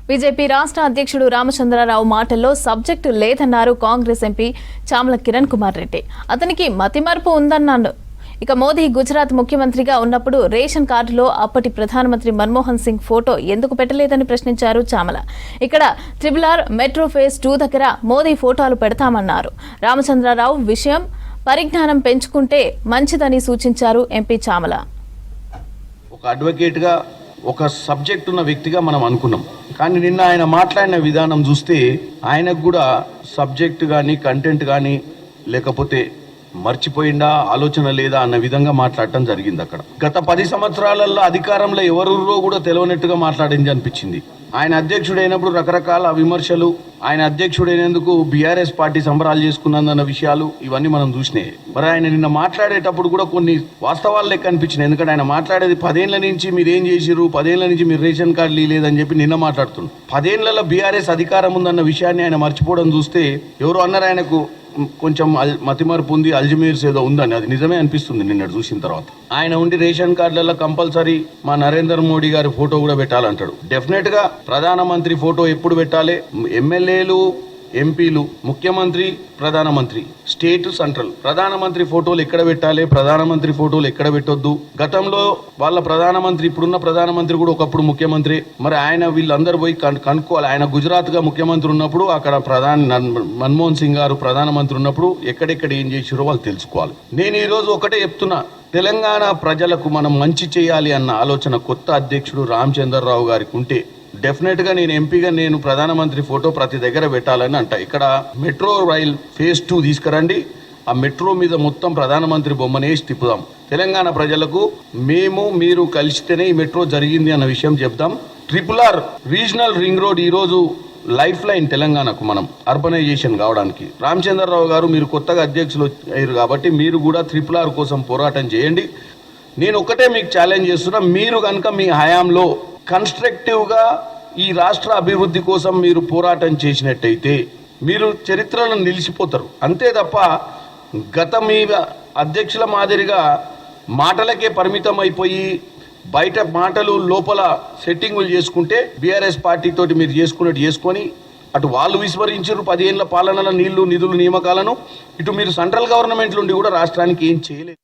BJP రాష్ట్ర అధ్యక్షుడు రామచంద్రరావు మాటల్లో సబ్జెక్టు లేదన్నారు కాంగ్రెస్ ఎంపీ చామల కిరణ్ కుమార్ రెడ్డి. అతనికి మతిమరుపు ఉందన్నాడు. ఇక మోదీ గుజరాత్ ముఖ్యమంత్రిగా ఉన్నప్పుడు రేషన్ కార్డులో అప్పటి ప్రధానమంత్రి మన్మోహన్ సింగ్ ఫోటో ఎందుకు పెట్టలేదని ప్రశ్నించారు చామల. ఇక్కడ ట్రిబుల్ మెట్రో ఫేజ్ 2 దగ్గర మోదీ ఫోటోలు పెడతామన్నారు. రామచంద్రరావు విషయం పరిజ్ఞానం పెంచుకుంటే మంచిదని సూచించారు ఎంపీ చామల. ఒక అడ్వకేట్ గా ఒక సబ్జెక్ట్ ఉన్న వ్యక్తిగా మనం అనుకున్నాం, కానీ నిన్న ఆయన మాట్లాడిన విధానం చూస్తే ఆయనకు కూడా సబ్జెక్ట్ కానీ కంటెంట్ కానీ లేకపోతే మర్చిపోయిందా ఆలోచన లేదా అన్న విధంగా మాట్లాడటం జరిగింది. అక్కడ గత 10 సంవత్సరాలలో అధికారంలో ఎవరులో కూడా తెలియనట్టుగా మాట్లాడింది అనిపించింది. ఆయన అధ్యక్షుడైనప్పుడు రకరకాల విమర్శలు, ఆయన అధ్యక్షుడైనందుకు బీఆర్ఎస్ పార్టీ సంబరాలు చేసుకున్నదన్న విషయాలు ఇవన్నీ మనం చూసినాయి. మరి ఆయన నిన్న మాట్లాడేటప్పుడు కూడా కొన్ని వాస్తవాలు లెక్క అనిపించినాయి. ఎందుకంటే ఆయన మాట్లాడేది 10 ఏళ్ల నుంచి మీరు ఏం చేసిరు, 10 ఏళ్ల నుంచి మీరు రేషన్ కార్డులు లేదని చెప్పి నిన్న మాట్లాడుతున్నారు. 10 ఏళ్లలో బీఆర్ఎస్ అధికారం ఉందన్న విషయాన్ని ఆయన మర్చిపోవడం చూస్తే ఎవరు అన్నారు ఆయనకు కొంచెం మతిమరుపు ఉంది, అల్జిమేర్స్ ఏదో ఉందని. అది నిజమే అనిపిస్తుంది నిన్నటి చూసిన తర్వాత. ఆయన ఉండి రేషన్ కార్డులలో కంపల్సరీ మా నరేంద్ర మోడీ గారి ఫోటో కూడా పెట్టాలంటాడు. డెఫినెట్ గా ప్రధానమంత్రి ఫోటో ఎప్పుడు పెట్టాలి? ఎమ్మెల్యేలు, ఎంపీలు, ముఖ్యమంత్రి, ప్రధానమంత్రి, స్టేట్, సెంట్రల్ ప్రధానమంత్రి ఫోటోలు ఎక్కడ పెట్టాలి, ప్రధానమంత్రి ఫోటోలు ఎక్కడ పెట్టొద్దు. గతంలో వాళ్ళ ప్రధానమంత్రి, ఇప్పుడున్న ప్రధానమంత్రి కూడా ఒకప్పుడు ముఖ్యమంత్రి. మరి ఆయన వీళ్ళందరూ పోయి కనుక్కోవాలి. ఆయన గుజరాత్ గా ముఖ్యమంత్రి ఉన్నప్పుడు అక్కడ మన్మోహన్ సింగ్ గారు ప్రధానమంత్రి ఉన్నప్పుడు ఎక్కడెక్కడ ఏం చేసిరో వాళ్ళు తెలుసుకోవాలి. నేను ఈరోజు ఒకటే చెప్తున్నా, తెలంగాణ ప్రజలకు మనం మంచి చేయాలి అన్న ఆలోచన కొత్త అధ్యక్షుడు రామచంద్రరావు గారికి ఉంటే డెఫినెట్ గా నేను ఎంపీగా నేను ప్రధానమంత్రి ఫోటో ప్రతి దగ్గర పెట్టాలని అంట. ఇక్కడ మెట్రో రైల్ ఫేజ్ 2 తీసుకురండి, ఆ మెట్రో మీద మొత్తం ప్రధానమంత్రి బొమ్మనేసి తిప్పుదాం. తెలంగాణ ప్రజలకు మేము మీరు కలిస్తేనే ఈ మెట్రో జరిగింది అన్న విషయం చెప్దాం. RRR రీజనల్ రింగ్ రోడ్ ఈరోజు లైఫ్ లైన్ తెలంగాణకు, మనం అర్బనైజేషన్ కావడానికి. రామచంద్రరావు గారు మీరు కొత్తగా అధ్యక్షులు అయ్యారు కాబట్టి మీరు కూడా RRR కోసం పోరాటం చేయండి. నేను ఒకటే మీకు ఛాలెంజ్ చేస్తున్నా, మీరు కనుక మీ హయాంలో కన్స్ట్రక్టివ్గా ఈ రాష్ట్ర అభివృద్ధి కోసం మీరు పోరాటం చేసినట్టయితే మీరు చరిత్రలో నిలిచిపోతారు. అంతే తప్ప గత మీ అధ్యక్షుల మాదిరిగా మాటలకే పరిమితం అయిపోయి బయట మాటలు లోపల సెట్టింగులు చేసుకుంటే బీఆర్ఎస్ పార్టీతోటి మీరు చేసుకున్నట్టు చేసుకొని అటు వాళ్ళు విస్మరించారు 10 ఏళ్ల పాలనల నీళ్లు నిధులు నియామకాలను, ఇటు మీరు సెంట్రల్ గవర్నమెంట్ నుండి కూడా రాష్ట్రానికి ఏం చేయలేదు.